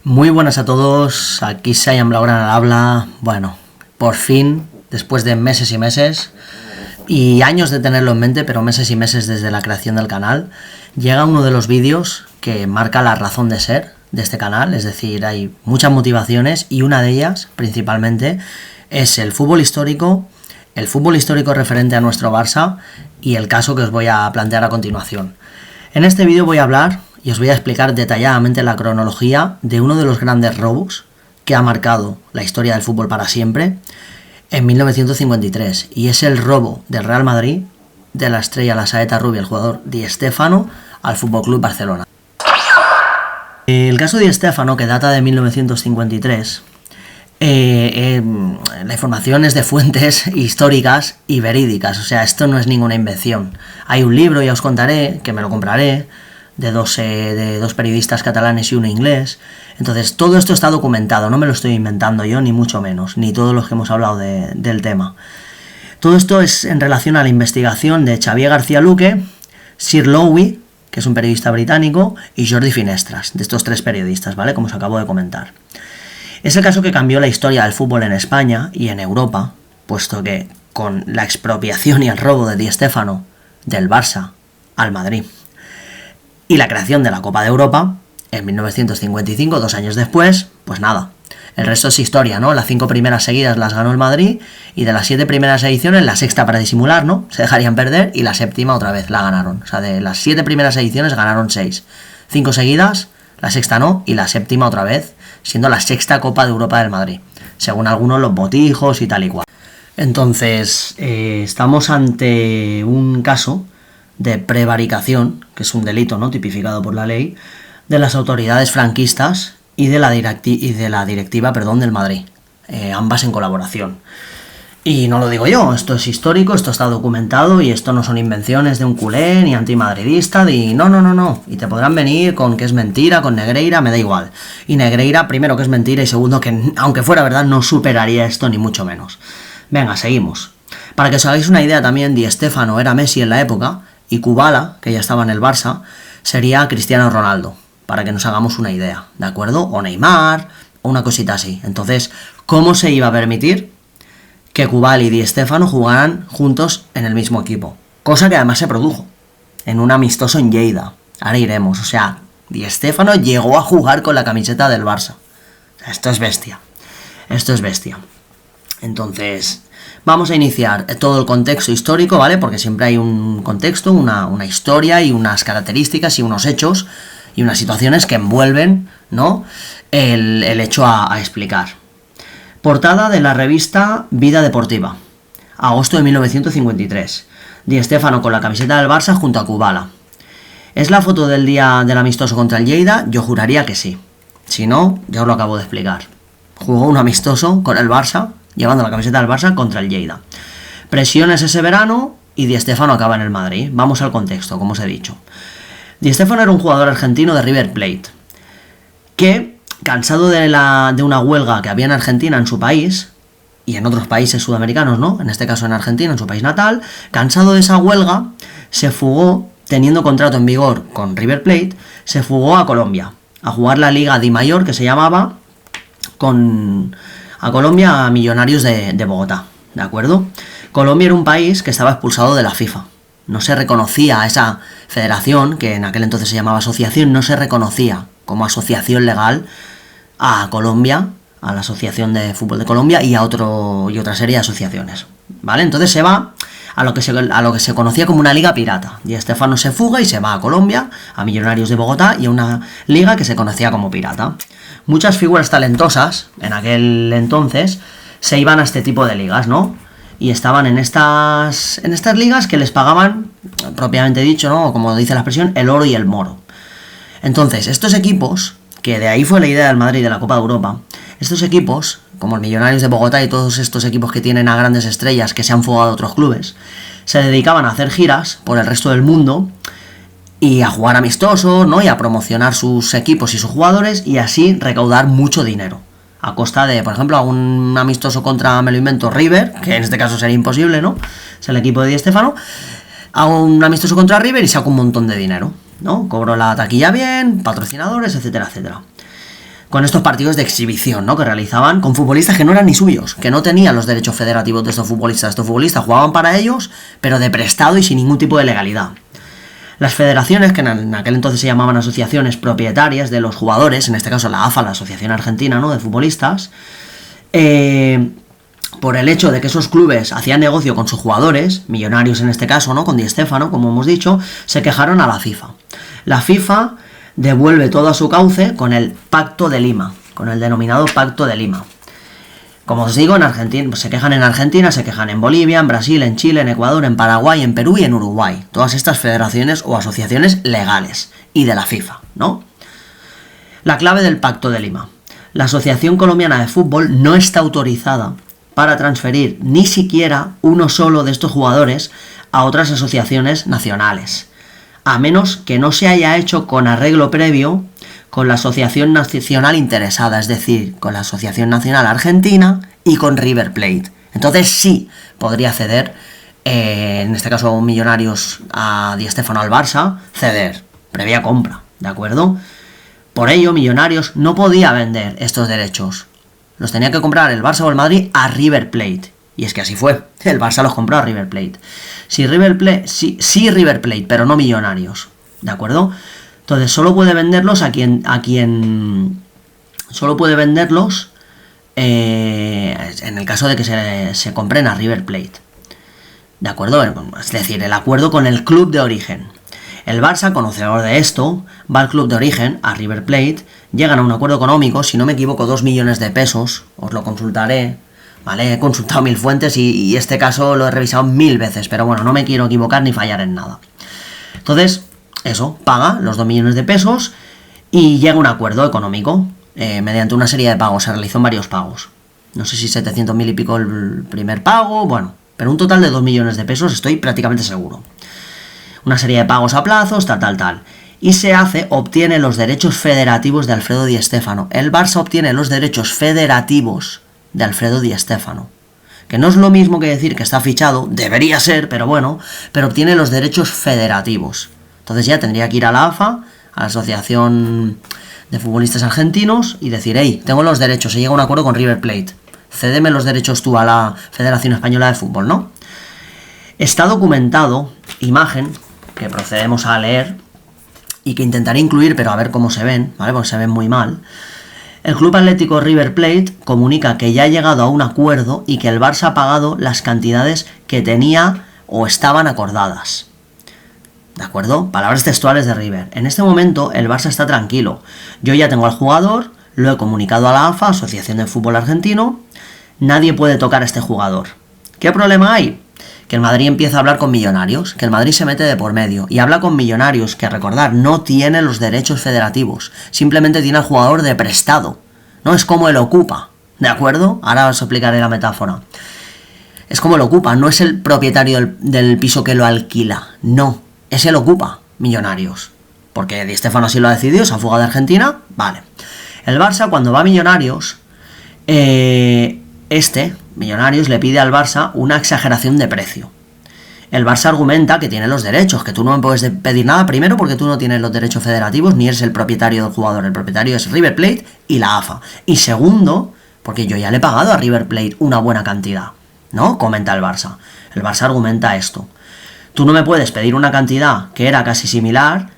Muy buenas a todos, aquí Saiyan Blaugrana al habla. Bueno, por fin, después de meses y meses y años de tenerlo en mente, pero meses y meses desde la creación del canal, llega uno de los vídeos que marca la razón de ser de este canal. Es decir, hay muchas motivaciones y una de ellas, principalmente, es el fútbol histórico referente a nuestro Barça y el caso que os voy a plantear a continuación. En este vídeo voy a hablar y os voy a explicar detalladamente la cronología de uno de los grandes robos que ha marcado la historia del fútbol para siempre en 1953, y es el robo del Real Madrid de la estrella, la saeta rubia, el jugador Di Stéfano, al FC Barcelona. El caso Di Stéfano, que data de 1953, la información es de fuentes históricas y verídicas, o sea, esto no es ninguna invención. Hay un libro, ya os contaré, que me lo compraré, de dos periodistas catalanes y uno inglés. Entonces, todo esto está documentado, no me lo estoy inventando yo, ni mucho menos, ni todos los que hemos hablado del tema. Todo esto es en relación a la investigación de Xavier García Luque, Sir Lowy, que es un periodista británico, y Jordi Finestras, de estos tres periodistas, ¿vale? Como os acabo de comentar. Es el caso que cambió la historia del fútbol en España y en Europa, puesto que con la expropiación y el robo de Di Stéfano del Barça al Madrid y la creación de la Copa de Europa en 1955, 2 años después, pues nada, el resto es historia, ¿no? Las 5 primeras seguidas las ganó el Madrid, y de las 7 primeras ediciones, la sexta para disimular, ¿no? Se dejarían perder, y la séptima otra vez la ganaron. O sea, de las 7 primeras ediciones ganaron 6. 5 seguidas, la sexta no, y la séptima otra vez, siendo la sexta Copa de Europa del Madrid, según algunos los botijos y tal y cual. Entonces, estamos ante un caso de prevaricación, que es un delito, ¿no?, tipificado por la ley, de las autoridades franquistas y de la directiva del Madrid, ambas en colaboración. Y no lo digo yo, esto es histórico, esto está documentado, y esto no son invenciones de un culé ni antimadridista, no, y te podrán venir con que es mentira, con Negreira, me da igual. Y Negreira, primero, que es mentira, y segundo, que aunque fuera verdad, no superaría esto ni mucho menos. Venga, seguimos. Para que os hagáis una idea también, Di Stéfano era Messi en la época, y Kubala, que ya estaba en el Barça, sería Cristiano Ronaldo, para que nos hagamos una idea, ¿de acuerdo? O Neymar, o una cosita así. Entonces, ¿cómo se iba a permitir que Kubala y Di Stéfano jugaran juntos en el mismo equipo? Cosa que además se produjo en un amistoso en Lleida. Ahora iremos. O sea, Di Stéfano llegó a jugar con la camiseta del Barça. O sea, esto es bestia. Esto es bestia. Entonces, vamos a iniciar todo el contexto histórico, ¿vale? Porque siempre hay un contexto, una historia y unas características y unos hechos y unas situaciones que envuelven, ¿no?, el hecho a explicar. Portada de la revista Vida Deportiva, agosto de 1953. Di Stéfano con la camiseta del Barça junto a Kubala. ¿Es la foto del día del amistoso contra el Lleida? Yo juraría que sí. Si no, ya os lo acabo de explicar. Jugó un amistoso con el Barça, llevando la camiseta del Barça contra el Lleida. Presiones ese verano y Di Stéfano acaba en el Madrid. Vamos al contexto, como os he dicho. Di Stéfano era un jugador argentino de River Plate que, cansado de una huelga que había en Argentina, en su país, y en otros países sudamericanos, ¿no?, en este caso en Argentina, en su país natal, cansado de esa huelga, se fugó, teniendo contrato en vigor con River Plate, se fugó a Colombia, a jugar la Liga Di Mayor, que se llamaba, a Colombia, a Millonarios de Bogotá, ¿de acuerdo? Colombia era un país que estaba expulsado de la FIFA. No se reconocía a esa federación, que en aquel entonces se llamaba asociación, no se reconocía como asociación legal a Colombia, a la Asociación de Fútbol de Colombia y otra serie de asociaciones, ¿vale? Entonces se va a lo que se conocía como una liga pirata. Di Stéfano se fuga y se va a Colombia, a Millonarios de Bogotá, y a una liga que se conocía como pirata. Muchas figuras talentosas en aquel entonces se iban a este tipo de ligas, ¿no? Y estaban en estas ligas que les pagaban, propiamente dicho, ¿no?, como dice la expresión, el oro y el moro. Entonces, estos equipos, que de ahí fue la idea del Madrid de la Copa de Europa, estos equipos, como el Millonarios de Bogotá y todos estos equipos que tienen a grandes estrellas que se han fugado a otros clubes, se dedicaban a hacer giras por el resto del mundo y a jugar amistosos, ¿no?, y a promocionar sus equipos y sus jugadores, y así recaudar mucho dinero. A costa de, por ejemplo, a un amistoso contra, me lo invento, River, que en este caso sería imposible, ¿no?, es el equipo de Di Stéfano, a un amistoso contra River y saco un montón de dinero, ¿no? Cobro la taquilla bien, patrocinadores, etcétera, etcétera. con estos partidos de exhibición, ¿no? Que realizaban con futbolistas que no eran ni suyos, que no tenían los derechos federativos de estos futbolistas. Estos futbolistas jugaban para ellos, pero de prestado y sin ningún tipo de legalidad. Las federaciones, que en aquel entonces se llamaban asociaciones propietarias de los jugadores, en este caso la AFA, la Asociación Argentina, ¿no?, de Futbolistas, por el hecho de que esos clubes hacían negocio con sus jugadores, Millonarios en este caso, ¿no?, con Di Stéfano, como hemos dicho, se quejaron a la FIFA. La FIFA devuelve todo a su cauce con el Pacto de Lima, con el denominado Pacto de Lima. Como os digo, en Argentina, se quejan en Argentina, se quejan en Bolivia, en Brasil, en Chile, en Ecuador, en Paraguay, en Perú y en Uruguay. Todas estas federaciones o asociaciones legales y de la FIFA, ¿no? La clave del Pacto de Lima. La Asociación Colombiana de Fútbol no está autorizada para transferir ni siquiera uno solo de estos jugadores a otras asociaciones nacionales, a menos que no se haya hecho con arreglo previo con la Asociación Nacional interesada, es decir, con la Asociación Nacional Argentina y con River Plate. Entonces sí podría ceder, en este caso Millonarios a Di Stéfano al Barça, ceder, previa compra, ¿de acuerdo? Por ello, Millonarios no podía vender estos derechos. Los tenía que comprar el Barça o el Madrid a River Plate. Y es que así fue. El Barça los compró a River Plate. Sí, River Plate, pero no Millonarios. ¿De acuerdo? Entonces solo puede venderlos a quien solo puede venderlos en el caso de que se compren a River Plate. ¿De acuerdo? Es decir, el acuerdo con el club de origen. El Barça, conocedor de esto, va al club de origen, a River Plate, llegan a un acuerdo económico, si no me equivoco, 2 millones de pesos, os lo consultaré, ¿vale? He consultado 1000 fuentes y este caso lo he revisado 1000 veces, pero bueno, no me quiero equivocar ni fallar en nada. Entonces, eso, paga los 2 millones de pesos y llega a un acuerdo económico, mediante una serie de pagos, se realizó en varios pagos. No sé si 700.000 y pico el primer pago, bueno, pero un total de 2 millones de pesos estoy prácticamente seguro. Una serie de pagos a plazos, tal. Y obtiene los derechos federativos de Alfredo Di Stéfano. El Barça obtiene los derechos federativos de Alfredo Di Stéfano. Que no es lo mismo que decir que está fichado, debería ser, pero bueno, pero obtiene los derechos federativos. Entonces ya tendría que ir a la AFA, a la Asociación de Futbolistas Argentinos, y decir, hey, tengo los derechos, se llega a un acuerdo con River Plate, cédeme los derechos tú a la Federación Española de Fútbol, ¿no? Está documentado, imagen, que procedemos a leer y que intentaré incluir, pero a ver cómo se ven, ¿vale? Porque se ven muy mal. El Club Atlético River Plate comunica que ya ha llegado a un acuerdo y que el Barça ha pagado las cantidades que tenía o estaban acordadas. ¿De acuerdo? Palabras textuales de River. En este momento el Barça está tranquilo. Yo ya tengo al jugador, lo he comunicado a la AFA, Asociación de Fútbol Argentino. Nadie puede tocar a este jugador. ¿Qué problema hay? Que el Madrid empieza a hablar con Millonarios, que el Madrid se mete de por medio y habla con Millonarios, que recordar, no tiene los derechos federativos, simplemente tiene al jugador de prestado, no es como el ocupa, ¿de acuerdo? Ahora os explicaré la metáfora. Es como el ocupa, no es el propietario del piso que lo alquila, no, es el ocupa, Millonarios, porque Di Stéfano así lo ha decidido, se ha fugado de Argentina, vale. El Barça cuando va a Millonarios, Millonarios le pide al Barça una exageración de precio. El Barça argumenta que tiene los derechos, que tú no me puedes pedir nada, primero porque tú no tienes los derechos federativos ni eres el propietario del jugador, el propietario es River Plate y la AFA. Y segundo, porque yo ya le he pagado a River Plate una buena cantidad, ¿no? Comenta el Barça. El Barça argumenta esto. Tú no me puedes pedir una cantidad que era casi similar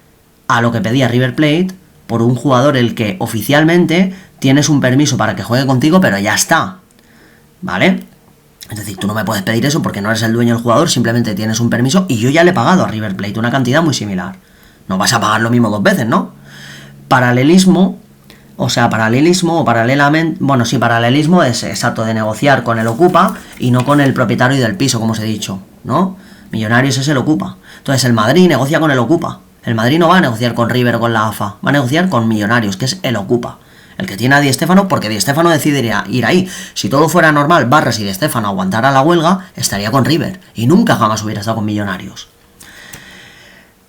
a lo que pedía River Plate por un jugador el que oficialmente tienes un permiso para que juegue contigo, pero ya está. ¿Vale? Es decir, tú no me puedes pedir eso porque no eres el dueño del jugador, simplemente tienes un permiso y yo ya le he pagado a River Plate una cantidad muy similar. No vas a pagar lo mismo 2 veces, ¿no? Paralelismo o paralelamente, bueno, sí, paralelismo es exacto de negociar con el ocupa y no con el propietario del piso, como os he dicho, ¿no? Millonarios es el ocupa. Entonces el Madrid negocia con el ocupa. El Madrid no va a negociar con River o con la AFA, va a negociar con Millonarios, que es el ocupa. El que tiene a Di Stéfano, porque Di Stéfano decidiría ir ahí. Si todo fuera normal, Barras y Di Stéfano aguantara la huelga, estaría con River. Y nunca jamás hubiera estado con Millonarios.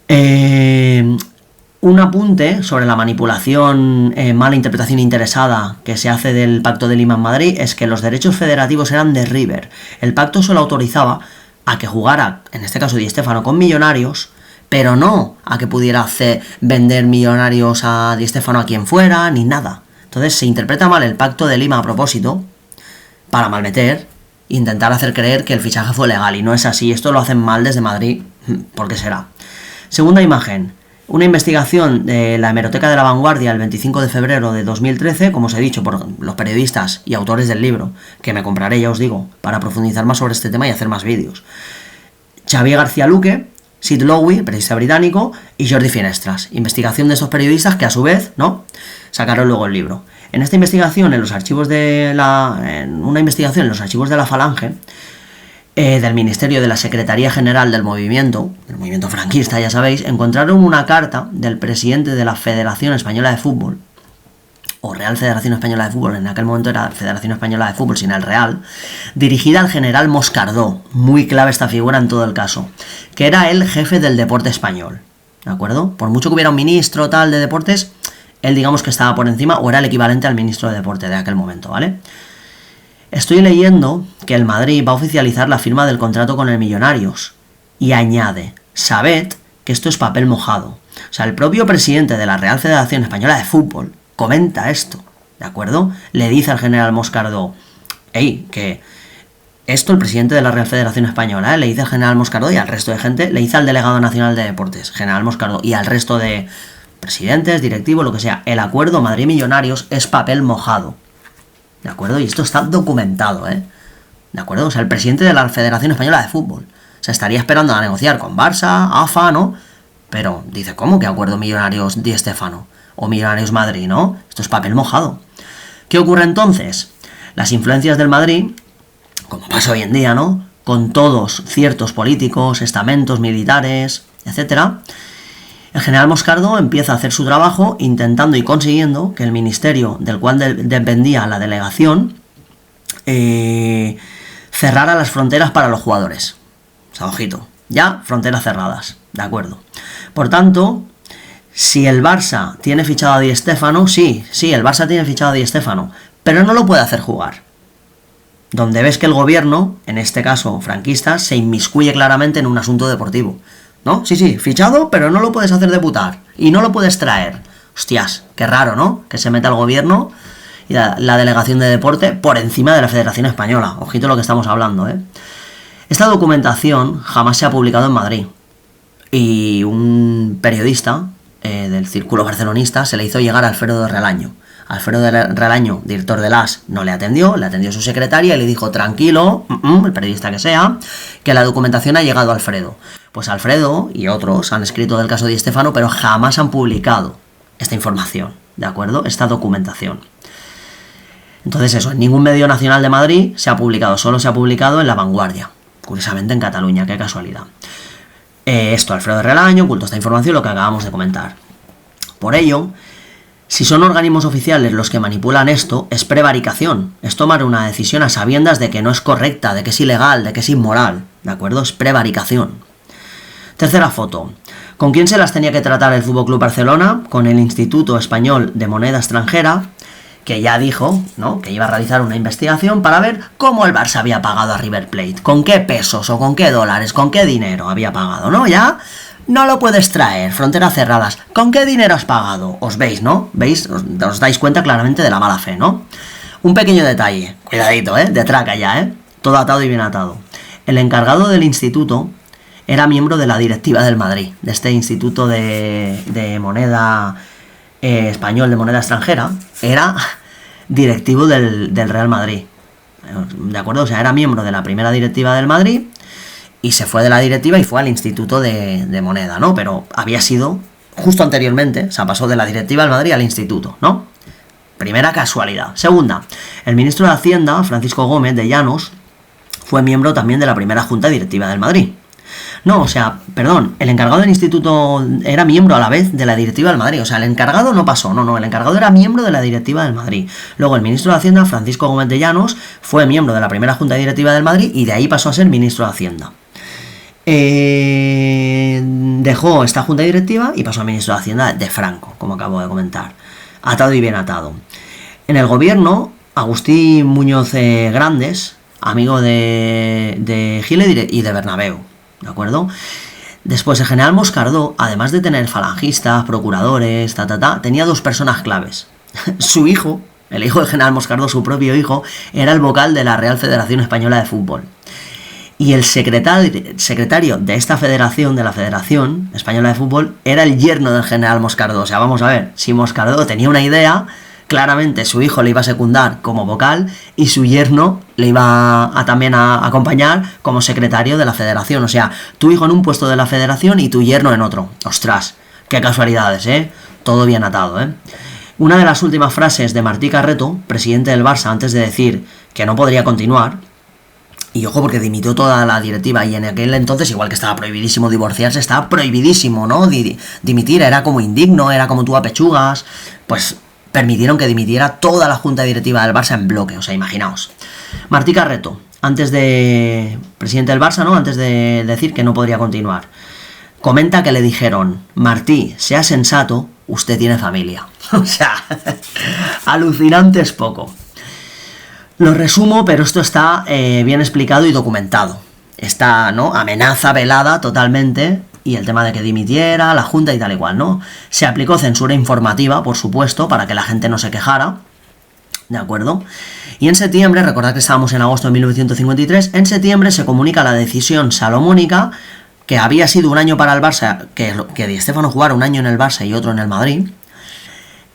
Un apunte sobre la manipulación, mala interpretación interesada que se hace del Pacto de Lima en Madrid es que los derechos federativos eran de River. El pacto solo autorizaba a que jugara, en este caso Di Stéfano, con Millonarios, pero no a que pudiera vender Millonarios a Di Stéfano a quien fuera, ni nada. Entonces se interpreta mal el Pacto de Lima a propósito, para malmeter, intentar hacer creer que el fichaje fue legal, y no es así. Esto lo hacen mal desde Madrid. ¿Por qué será? Segunda imagen. Una investigación de la hemeroteca de La Vanguardia el 25 de febrero de 2013, como os he dicho, por los periodistas y autores del libro, que me compraré, ya os digo, para profundizar más sobre este tema y hacer más vídeos. Xavier García Luque, Sid Lowy, periodista británico, y Jordi Finestras. Investigación de esos periodistas que a su vez, ¿no?, sacaron luego el libro. En esta investigación, en una investigación en los archivos de la Falange, del Ministerio de la Secretaría General del movimiento franquista, ya sabéis, encontraron una carta del presidente de la Federación Española de Fútbol, o Real Federación Española de Fútbol, en aquel momento era Federación Española de Fútbol sin el Real, dirigida al general Moscardó, muy clave esta figura en todo el caso, que era el jefe del deporte español, ¿de acuerdo? Por mucho que hubiera un ministro tal de deportes, él digamos que estaba por encima, o era el equivalente al ministro de deporte de aquel momento, ¿vale? Estoy leyendo que el Madrid va a oficializar la firma del contrato con el Millonarios, y añade, sabed que esto es papel mojado. O sea, el propio presidente de la Real Federación Española de Fútbol comenta esto, ¿de acuerdo? Le dice al general Moscardó, que esto el presidente de la Real Federación Española, le dice al general Moscardó y al resto de gente, le dice al delegado nacional de deportes, general Moscardó, y al resto de presidentes, directivos, lo que sea, el acuerdo Madrid-Millonarios es papel mojado, ¿de acuerdo? Y esto está documentado, ¿de acuerdo? O sea, el presidente de la Federación Española de Fútbol, o sea, estaría esperando a negociar con Barça, AFA, ¿no? Pero dice, ¿cómo que acuerdo Millonarios Di Stéfano? O Millonarios Madrid, ¿no? Esto es papel mojado. ¿Qué ocurre entonces? Las influencias del Madrid, como pasa hoy en día, ¿no?, con todos ciertos políticos, estamentos militares, etcétera, el general Moscardó empieza a hacer su trabajo intentando y consiguiendo que el ministerio del cual dependía la delegación cerrara las fronteras para los jugadores. O sea, ojito, ya fronteras cerradas, ¿de acuerdo? Por tanto, si el Barça tiene fichado a Di Stéfano, sí, el Barça tiene fichado a Di Stéfano, pero no lo puede hacer jugar. Donde ves que el gobierno, en este caso franquista, se inmiscuye claramente en un asunto deportivo, ¿no? Sí, fichado, pero no lo puedes hacer debutar y no lo puedes traer. Hostias, qué raro, ¿no? Que se meta el gobierno y la delegación de deporte por encima de la Federación Española. Ojito lo que estamos hablando, ¿eh? Esta documentación jamás se ha publicado en Madrid y un periodista del círculo barcelonista se le hizo llegar a Alfredo de Relaño. Alfredo de Relaño, director del AS, no le atendió su secretaria y le dijo, tranquilo, el periodista que sea, que la documentación ha llegado a Alfredo. Pues Alfredo y otros han escrito del caso de Di Stéfano, pero jamás han publicado esta información, ¿de acuerdo? Esta documentación. Entonces eso, en ningún medio nacional de Madrid se ha publicado, solo se ha publicado en La Vanguardia, curiosamente en Cataluña, qué casualidad. Alfredo de Relaño ocultó esta información, lo que acabamos de comentar. Por ello, si son organismos oficiales los que manipulan esto, es prevaricación, es tomar una decisión a sabiendas de que no es correcta, de que es ilegal, de que es inmoral, ¿de acuerdo? Es prevaricación. Tercera foto. ¿Con quién se las tenía que tratar el FC Barcelona? Con el Instituto Español de Moneda Extranjera, que ya dijo, ¿no?, que iba a realizar una investigación para ver cómo el Barça había pagado a River Plate, con qué pesos o con qué dólares, con qué dinero había pagado, ¿no? Ya no lo puedes traer, fronteras cerradas. ¿Con qué dinero has pagado? Os veis, ¿no? ¿Veis? Os dais cuenta claramente de la mala fe, ¿no? Un pequeño detalle, cuidadito, de traca ya, todo atado y bien atado. El encargado del instituto era miembro de la directiva del Madrid, de este Instituto de Moneda Español de Moneda Extranjera, era directivo del Real Madrid, ¿de acuerdo? O sea, era miembro de la primera directiva del Madrid y se fue de la directiva y fue al Instituto de Moneda, ¿no? Pero había sido, justo anteriormente, o sea, pasó de la directiva del Madrid al Instituto, ¿no? Primera casualidad. Segunda, el ministro de Hacienda, Francisco Gómez de Llanos, fue miembro también de la primera junta directiva del Madrid. No, o sea, perdón, el encargado del instituto era miembro a la vez de la directiva del Madrid. O sea, el encargado no pasó, no, el encargado era miembro de la directiva del Madrid. Luego el ministro de Hacienda, Francisco Gómez de Llanos, fue miembro de la primera junta directiva del Madrid y de ahí pasó a ser ministro de Hacienda. Dejó esta junta directiva y pasó a ministro de Hacienda de Franco, como acabo de comentar. Atado y bien atado. En el gobierno, Agustín Muñoz Grandes, amigo de Gil y de Bernabéu, ¿de acuerdo? Después el general Moscardó, además de tener falangistas, procuradores, tenía dos personas claves Su hijo, el hijo del general Moscardó, su propio hijo, era el vocal de la Real Federación Española de Fútbol. Y el secretario de esta federación, de la Federación Española de Fútbol, era el yerno del general Moscardó. O sea, vamos a ver, si Moscardó tenía una idea, claramente su hijo le iba a secundar como vocal y su yerno le iba a también a acompañar como secretario de la federación. O sea, tu hijo en un puesto de la federación y tu yerno en otro. Ostras, qué casualidades, ¿eh? Todo bien atado, ¿eh? Una de las últimas frases de Martí Carreto, presidente del Barça, antes de decir que no podría continuar, y ojo porque dimitió toda la directiva y en aquel entonces, igual que estaba prohibidísimo divorciarse, estaba prohibidísimo, ¿no? Dimitir era como indigno, era como tú a pechugas, pues permitieron que dimitiera toda la junta directiva del Barça en bloque, o sea, imaginaos. Martí Carreto, presidente del Barça, ¿no? Antes de decir que no podría continuar, comenta que le dijeron: Martí, sea sensato, usted tiene familia. O sea, alucinante es poco. Lo resumo, pero esto está bien explicado y documentado. Esta, ¿no?, amenaza velada totalmente, y el tema de que dimitiera la junta y tal y cual, ¿no? Se aplicó censura informativa, por supuesto, para que la gente no se quejara, ¿de acuerdo? Y en septiembre, recordad que estábamos en agosto de 1953, en septiembre se comunica la decisión salomónica, que había sido un año para el Barça, que Di Stéfano jugara un año en el Barça y otro en el Madrid.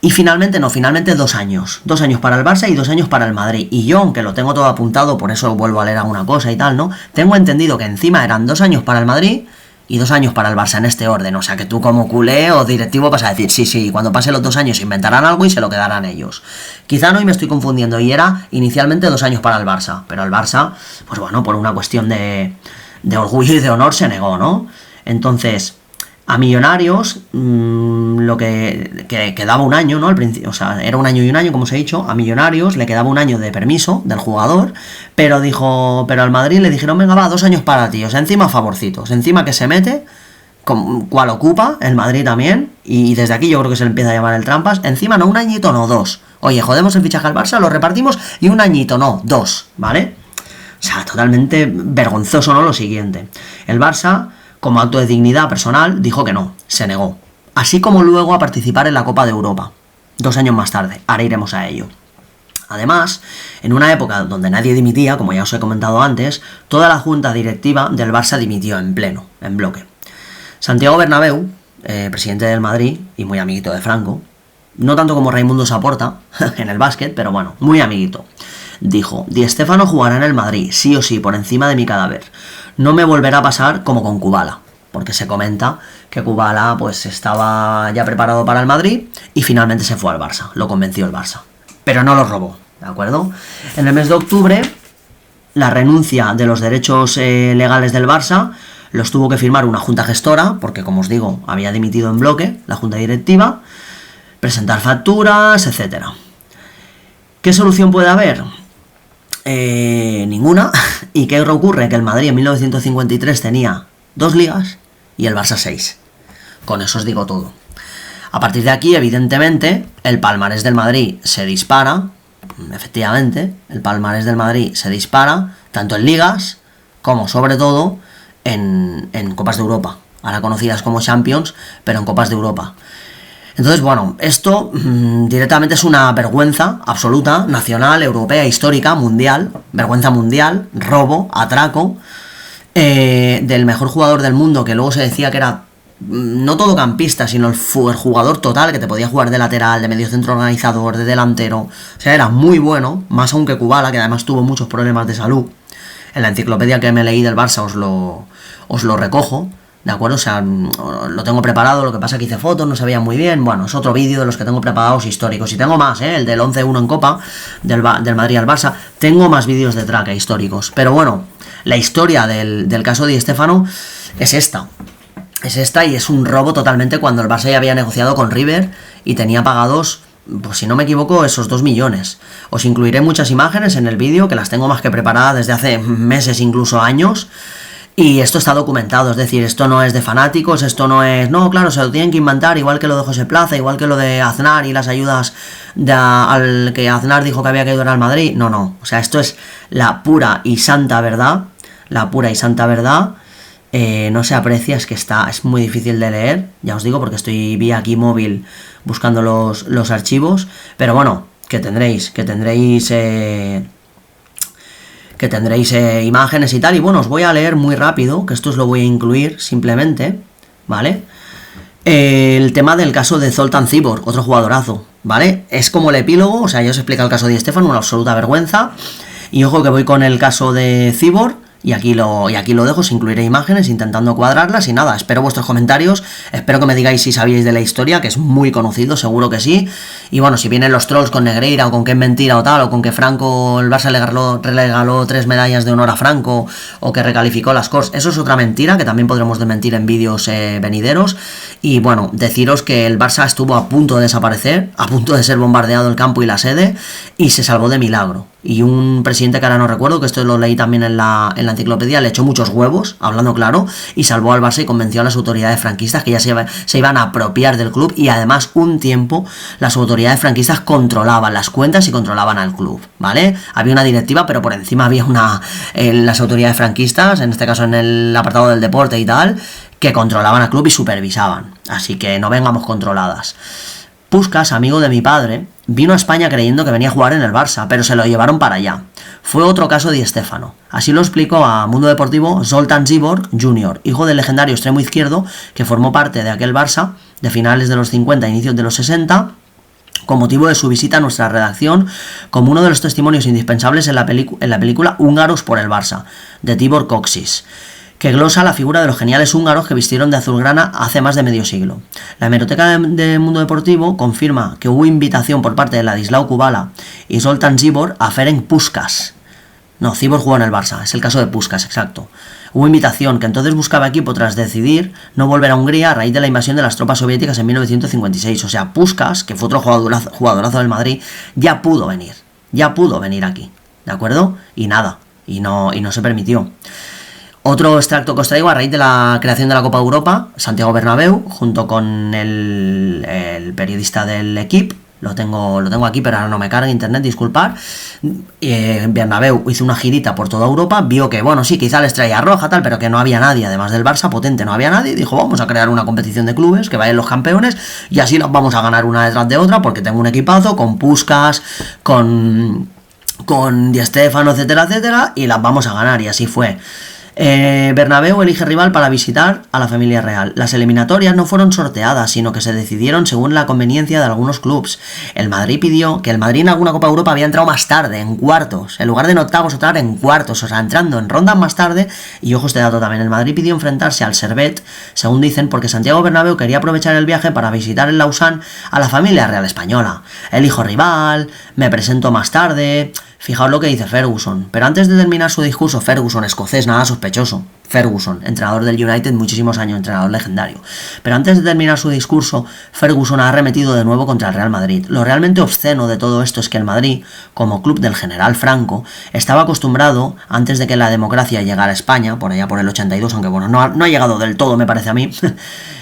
Y finalmente 2 años. 2 años para el Barça y 2 años para el Madrid. Y yo, aunque lo tengo todo apuntado, por eso vuelvo a leer alguna cosa y tal, ¿no? Tengo entendido que encima eran 2 años para el Madrid y 2 años para el Barça en este orden. O sea que tú como culé o directivo vas a decir, sí, cuando pasen los 2 años inventarán algo y se lo quedarán ellos. Quizá no, y me estoy confundiendo, y era inicialmente 2 años para el Barça. Pero el Barça, pues bueno, por una cuestión de orgullo y de honor se negó, ¿no? Entonces, a Millonarios, lo que quedaba un año, ¿no? Al principio, o sea, era un año y un año, como os he dicho. A Millonarios le quedaba un año de permiso del jugador, pero al Madrid le dijeron: venga, va, 2 años para ti. O sea, encima favorcitos, encima que se mete, cual ocupa, el Madrid también, y desde aquí yo creo que se le empieza a llamar el trampas. Encima no un añito, no 2. Oye, jodemos el fichaje al Barça, lo repartimos, y un añito, no 2, ¿vale? O sea, totalmente vergonzoso, ¿no? Lo siguiente. El Barça, como acto de dignidad personal, dijo que no, se negó. Así como luego a participar en la Copa de Europa, 2 años más tarde. Ahora iremos a ello. Además, en una época donde nadie dimitía, como ya os he comentado antes, toda la junta directiva del Barça dimitió en pleno, en bloque. Santiago Bernabéu, presidente del Madrid y muy amiguito de Franco, no tanto como Raimundo Saporta en el básquet, pero bueno, muy amiguito, dijo: Di Stéfano jugará en el Madrid, sí o sí, por encima de mi cadáver. No me volverá a pasar como con Kubala, porque se comenta que Kubala pues estaba ya preparado para el Madrid y finalmente se fue al Barça, lo convenció el Barça, pero no lo robó, ¿de acuerdo? En el mes de octubre, la renuncia de los derechos legales del Barça los tuvo que firmar una junta gestora, porque como os digo, había dimitido en bloque la junta directiva, presentar facturas, etcétera. ¿Qué solución puede haber? Ninguna. ¿Y qué ocurre? Que el Madrid en 1953 tenía 2 ligas y el Barça 6. Con eso os digo todo. A partir de aquí, evidentemente, el palmarés del Madrid se dispara. Efectivamente, el palmarés del Madrid se dispara, tanto en ligas como, sobre todo, en Copas de Europa. Ahora conocidas como Champions, pero en Copas de Europa. Entonces, bueno, esto directamente es una vergüenza absoluta, nacional, europea, histórica, mundial, vergüenza mundial, robo, atraco, del mejor jugador del mundo, que luego se decía que era no todo campista, sino el jugador total, que te podía jugar de lateral, de mediocentro organizador, de delantero. O sea, era muy bueno, más aún que Kubala, que además tuvo muchos problemas de salud. En la enciclopedia que me leí del Barça os lo recojo, ¿de acuerdo? O sea, lo tengo preparado, lo que pasa que hice fotos, no se veía muy bien. Bueno, es otro vídeo de los que tengo preparados históricos. Y tengo más, el del 11-1 en Copa, del Madrid al Barça. Tengo más vídeos de traca históricos. Pero bueno, la historia del caso de Di Stéfano es esta. Es esta, y es un robo totalmente, cuando el Barça ya había negociado con River y tenía pagados, pues si no me equivoco, esos 2 millones. Os incluiré muchas imágenes en el vídeo, que las tengo más que preparadas desde hace meses, incluso años. Y esto está documentado, es decir, esto no es de fanáticos, esto no es... No, claro, se lo tienen que inventar, igual que lo de José Plaza, igual que lo de Aznar y las ayudas al que Aznar dijo que había que ayudar al Madrid. No, o sea, esto es la pura y santa verdad, no se aprecia, es que es muy difícil de leer, ya os digo, porque estoy vía aquí móvil buscando los archivos, pero bueno, que tendréis imágenes y tal. Y bueno, os voy a leer muy rápido, que esto os lo voy a incluir simplemente, ¿vale? El tema del caso de Zoltán Cibor, otro jugadorazo, ¿vale? Es como el epílogo, o sea, ya os explica el caso de Di Stéfano, una absoluta vergüenza. Y ojo que voy con el caso de Cibor. Y aquí lo dejo, os incluiré imágenes intentando cuadrarlas y nada, espero vuestros comentarios, espero que me digáis si sabíais de la historia, que es muy conocido, seguro que sí. Y bueno, si vienen los trolls con Negreira o con que es mentira o tal, o con que Franco, el Barça le regaló 3 medallas de honor a Franco, o que recalificó las Corts, eso es otra mentira que también podremos desmentir en vídeos venideros. Y bueno, deciros que el Barça estuvo a punto de desaparecer, a punto de ser bombardeado el campo y la sede, y se salvó de milagro. Y un presidente que ahora no recuerdo, que esto lo leí también en la enciclopedia, le echó muchos huevos, hablando claro, y salvó al Barça y convenció a las autoridades franquistas que ya se iban a apropiar del club. Y además, un tiempo, las autoridades franquistas controlaban las cuentas y controlaban al club, ¿vale? Había una directiva, pero por encima había las autoridades franquistas, en este caso en el apartado del deporte y tal, que controlaban al club y supervisaban. Así que no vengamos controladas. Puskás, amigo de mi padre, vino a España creyendo que venía a jugar en el Barça, pero se lo llevaron para allá. Fue otro caso de Di Stéfano. Así lo explicó a Mundo Deportivo Zoltán Cibor Jr., hijo del legendario extremo izquierdo que formó parte de aquel Barça de finales de los 50 e inicios de los 60, con motivo de su visita a nuestra redacción, como uno de los testimonios indispensables en la película Húngaros por el Barça, de Tibor Kocsis, que glosa la figura de los geniales húngaros que vistieron de azulgrana hace más de medio siglo. La hemeroteca de Mundo Deportivo confirma que hubo invitación por parte de Ladislao Kubala y Zoltán Cibor a Ferenc Puskás. No, Cibor jugó en el Barça, es el caso de Puskás, exacto. Hubo invitación, que entonces buscaba equipo tras decidir no volver a Hungría a raíz de la invasión de las tropas soviéticas en 1956. O sea, Puskás, que fue otro jugadorazo del Madrid, ya pudo venir aquí, ¿de acuerdo? Y nada, y no se permitió. Otro extracto que os traigo a raíz de la creación de la Copa Europa, Santiago Bernabéu, junto con el periodista del equipo, lo tengo aquí, pero ahora no me carga internet, disculpad. Bernabéu hizo una girita por toda Europa, vio que, bueno, sí, quizá la estrella roja, tal, pero que no había nadie, además del Barça, potente, no había nadie, y dijo, vamos a crear una competición de clubes, que vayan los campeones, y así las vamos a ganar una detrás de otra, porque tengo un equipazo, con Puskás, con Di Stéfano, etcétera, etcétera, y las vamos a ganar, y así fue. Bernabéu elige rival para visitar a la familia real. Las eliminatorias no fueron sorteadas, sino que se decidieron según la conveniencia de algunos clubes. El Madrid pidió que el Madrid en alguna Copa Europa había entrado más tarde, en cuartos, en lugar de en octavos, entrar en cuartos, o sea, entrando en rondas más tarde. Y ojo este dato también, el Madrid pidió enfrentarse al Servette, según dicen, porque Santiago Bernabéu quería aprovechar el viaje para visitar en Lausanne a la familia real española. Elijo rival, me presento más tarde. Fijaos lo que dice Ferguson. Pero antes de terminar su discurso, Ferguson, escocés, nada sospechoso. Ferguson, entrenador del United, muchísimos años, entrenador legendario. Pero antes de terminar su discurso, Ferguson ha arremetido de nuevo contra el Real Madrid. Lo realmente obsceno de todo esto es que el Madrid, como club del general Franco, estaba acostumbrado, antes de que la democracia llegara a España, por allá por el 82, aunque bueno, no ha llegado del todo, me parece a mí,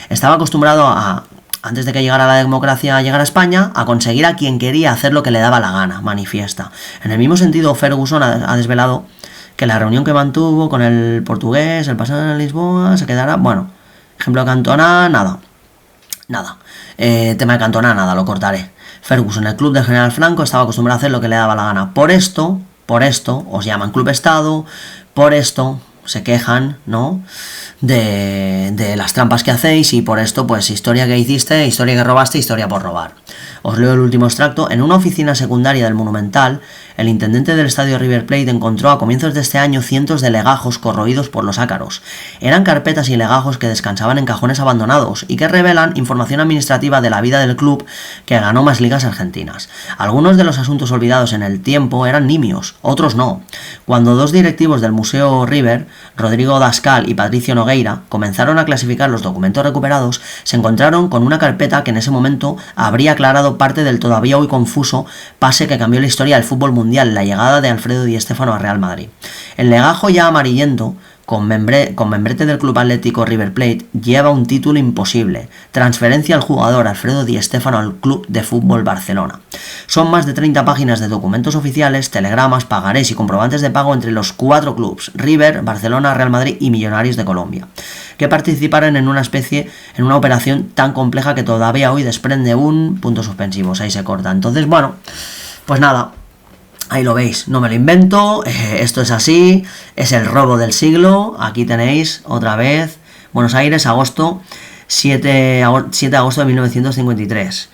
estaba acostumbrado antes de que llegara la democracia a llegar a España, a conseguir a quien quería hacer lo que le daba la gana, manifiesta. En el mismo sentido, Ferguson ha desvelado que la reunión que mantuvo con el portugués, el pasado en Lisboa, se quedará, bueno, ejemplo de Cantona, nada. Tema de Cantona, nada, lo cortaré. Ferguson, el club del general Franco, estaba acostumbrado a hacer lo que le daba la gana. Por esto, os llaman club estado, por esto se quejan, ¿no?, de las trampas que hacéis, y por esto, pues, historia que hiciste, historia que robaste, historia por robar. Os leo el último extracto. En una oficina secundaria del Monumental, el intendente del estadio River Plate encontró a comienzos de este año cientos de legajos corroídos por los ácaros. Eran carpetas y legajos que descansaban en cajones abandonados y que revelan información administrativa de la vida del club que ganó más ligas argentinas. Algunos de los asuntos olvidados en el tiempo eran nimios, otros no. Cuando dos directivos del Museo River, Rodrigo Dascal y Patricio Nogueira, comenzaron a clasificar los documentos recuperados, se encontraron con una carpeta que en ese momento habría aclarado parte del todavía hoy confuso pase que cambió la historia del fútbol mundial, la llegada de Alfredo Di Stéfano a Real Madrid. El legajo ya amarillento con membrete del Club Atlético River Plate, lleva un título imposible. Transferencia al jugador Alfredo Di Stéfano al Club de Fútbol Barcelona. Son más de 30 páginas de documentos oficiales, telegramas, pagarés y comprobantes de pago entre los 4 clubes, River, Barcelona, Real Madrid y Millonarios de Colombia, que participaron en una operación tan compleja que todavía hoy desprende un punto suspensivos. Ahí se corta. Entonces, bueno, pues nada. Ahí lo veis, no me lo invento, esto es así, es el robo del siglo. Aquí tenéis otra vez, Buenos Aires, agosto, 7 de agosto de 1953.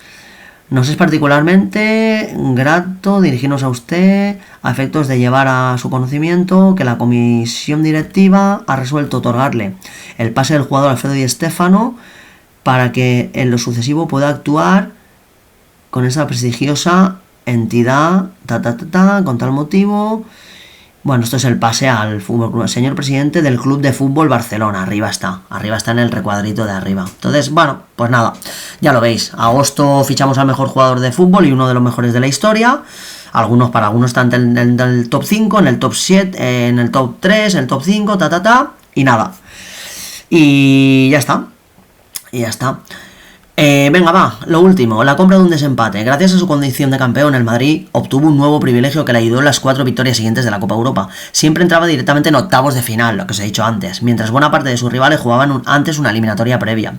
Nos es particularmente grato dirigirnos a usted a efectos de llevar a su conocimiento que la comisión directiva ha resuelto otorgarle el pase del jugador Alfredo Di Stéfano para que en lo sucesivo pueda actuar con esa prestigiosa entidad, con tal motivo. Bueno, esto es el pase al fútbol club. Señor presidente del Club de Fútbol Barcelona. Arriba está en el recuadrito de arriba. Entonces, bueno, pues nada, ya lo veis. Agosto fichamos al mejor jugador de fútbol y uno de los mejores de la historia. Para algunos están en el top 5, en el top 7, en el top 3, en el top 5, y nada. Y ya está. Venga, va, lo último, la compra de un desempate. Gracias a su condición de campeón, el Madrid obtuvo un nuevo privilegio que le ayudó en las 4 victorias siguientes de la Copa Europa. Siempre entraba directamente en octavos de final, lo que os he dicho antes, mientras buena parte de sus rivales jugaban antes una eliminatoria previa.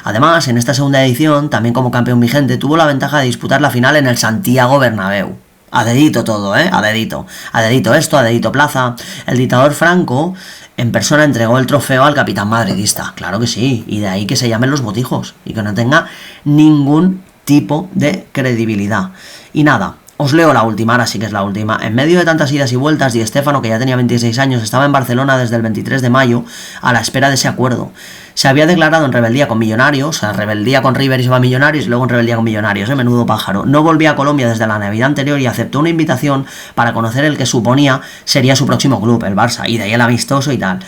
Además, en esta segunda edición, también como campeón vigente, tuvo la ventaja de disputar la final en el Santiago Bernabéu. A dedito todo, a dedito. A dedito esto, a dedito plaza. El dictador Franco en persona entregó el trofeo al capitán madridista. Claro que sí, y de ahí que se llamen los botijos y que no tenga ningún tipo de credibilidad. Y nada, os leo la última, ahora sí que es la última. En medio de tantas idas y vueltas, Di Stéfano, que ya tenía 26 años, estaba en Barcelona desde el 23 de mayo a la espera de ese acuerdo. Se había declarado en rebeldía con Millonarios, o sea, rebeldía con River y se va a Millonarios, y luego en rebeldía con Millonarios, menudo pájaro. No volvía a Colombia desde la Navidad anterior y aceptó una invitación para conocer el que suponía sería su próximo club, el Barça, y de ahí el amistoso y tal.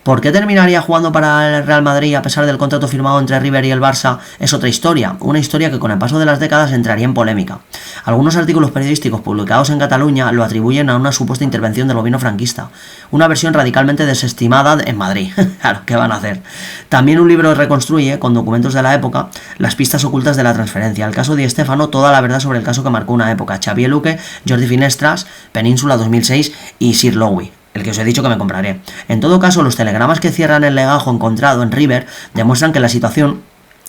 ¿Por qué terminaría jugando para el Real Madrid a pesar del contrato firmado entre River y el Barça? Es otra historia, una historia que con el paso de las décadas entraría en polémica. Algunos artículos periodísticos publicados en Cataluña lo atribuyen a una supuesta intervención del gobierno franquista, una versión radicalmente desestimada en Madrid. Claro, ¿qué van a hacer? También un libro reconstruye, con documentos de la época, las pistas ocultas de la transferencia. El caso Di Stéfano, toda la verdad sobre el caso que marcó una época. Xavier Luque, Jordi Finestras, Península 2006 y Sir Lowy, el que os he dicho que me compraré. En todo caso, los telegramas que cierran el legajo encontrado en River demuestran que la situación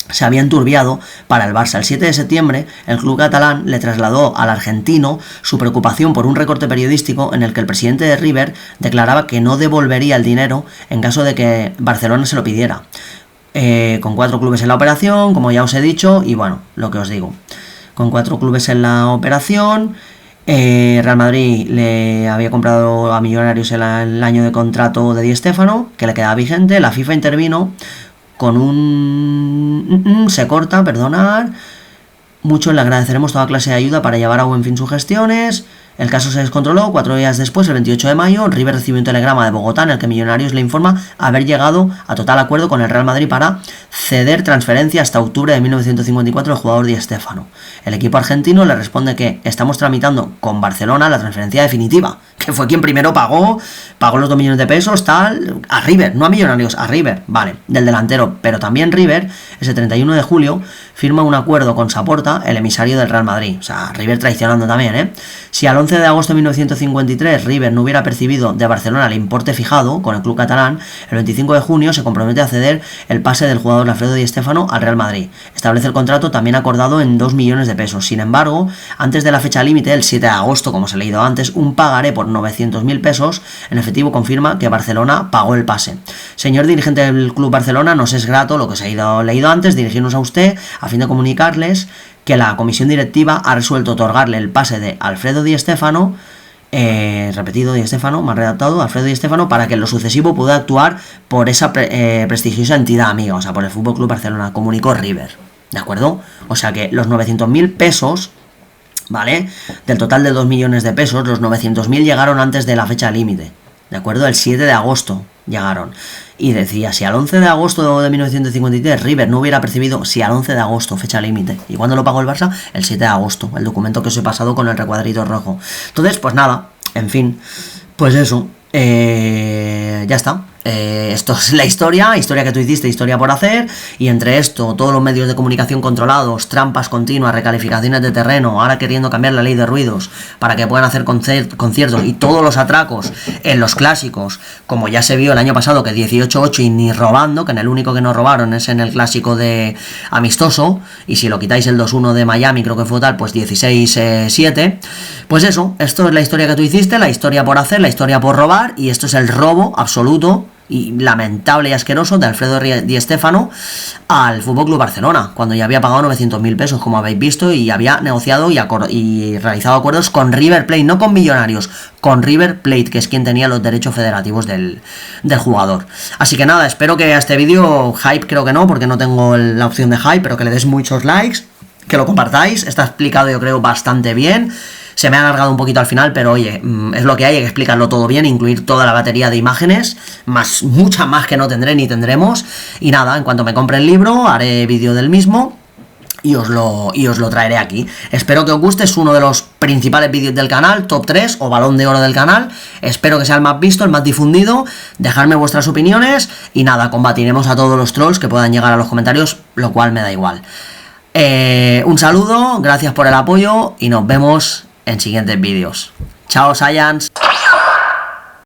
se había enturbiado para el Barça. El 7 de septiembre, el club catalán le trasladó al argentino su preocupación por un recorte periodístico en el que el presidente de River declaraba que no devolvería el dinero en caso de que Barcelona se lo pidiera. Con 4 clubes en la operación, como ya os he dicho, y bueno, lo que os digo. Con 4 clubes en la operación... Real Madrid le había comprado a Millonarios el año de contrato de Di Stéfano, que le quedaba vigente. La FIFA intervino con se corta, perdonad. Mucho le agradeceremos toda clase de ayuda para llevar a buen fin sus gestiones. El caso se descontroló. 4 días después, el 28 de mayo, River recibió un telegrama de Bogotá en el que Millonarios le informa haber llegado a total acuerdo con el Real Madrid para ceder transferencia hasta octubre de 1954 al jugador Di Stéfano. El equipo argentino le responde que estamos tramitando con Barcelona la transferencia definitiva, que fue quien primero pagó los 2 millones de pesos, tal, a River, no a Millonarios, a River, vale, del delantero. Pero también River, ese 31 de julio, firma un acuerdo con Saporta, el emisario del Real Madrid. O sea, River traicionando también, Si al 11 de agosto de 1953 River no hubiera percibido de Barcelona el importe fijado con el club catalán, el 25 de junio se compromete a ceder el pase del jugador Alfredo Di Stéfano al Real Madrid. Establece el contrato también acordado en 2 millones de pesos. Sin embargo, antes de la fecha límite, el 7 de agosto, como os he leído antes, un pagaré por 900.000 pesos en efectivo confirma que Barcelona pagó el pase. Señor dirigente del club Barcelona, nos es grato lo que os he leído antes, dirigirnos a usted a fin de comunicarles que la comisión directiva ha resuelto otorgarle el pase de Alfredo Di Stéfano, repetido Di Stéfano, más redactado, Alfredo Di Stéfano, para que en lo sucesivo pueda actuar por esa prestigiosa entidad amiga, o sea, por el Fútbol Club Barcelona, comunicó River, ¿de acuerdo? O sea que los 900.000 pesos, ¿vale? Del total de 2 millones de pesos, los 900.000 llegaron antes de la fecha límite, ¿de acuerdo? El 7 de agosto llegaron. Y decía, si al 11 de agosto de 1953 River no hubiera percibido, si al 11 de agosto, fecha límite. ¿Y cuándo lo pagó el Barça? El 7 de agosto, el documento que os he pasado con el recuadrito rojo. Entonces, pues nada, en fin, pues eso, ya está. esto es la historia que tú hiciste, historia por hacer, y entre esto, todos los medios de comunicación controlados, trampas continuas, recalificaciones de terreno, ahora queriendo cambiar la ley de ruidos para que puedan hacer conciertos, y todos los atracos en los clásicos, como ya se vio el año pasado, que 18-8 y ni robando, que en el único que no robaron es en el clásico de amistoso, y si lo quitáis el 2-1 de Miami, creo que fue tal, pues 16-7, pues eso, esto es la historia que tú hiciste, la historia por hacer, la historia por robar, y esto es el robo absoluto y lamentable y asqueroso de Alfredo Di Stéfano al FC Barcelona, cuando ya había pagado 900.000 pesos, como habéis visto, y había negociado y realizado acuerdos con River Plate, no con Millonarios, con River Plate, que es quien tenía los derechos federativos del jugador. Así que nada, espero que a este vídeo, hype creo que no, porque no tengo la opción de hype, pero que le des muchos likes, que lo compartáis, está explicado yo creo bastante bien. Se me ha alargado un poquito al final, pero oye, es lo que hay que explicarlo todo bien, incluir toda la batería de imágenes, muchas más que no tendré ni tendremos. Y nada, en cuanto me compre el libro, haré vídeo del mismo y os lo traeré aquí. Espero que os guste, es uno de los principales vídeos del canal, top 3 o balón de oro del canal. Espero que sea el más visto, el más difundido. Dejadme vuestras opiniones y nada, combatiremos a todos los trolls que puedan llegar a los comentarios, lo cual me da igual. Un saludo, gracias por el apoyo y nos vemos en siguientes vídeos. Chao, Saiyans.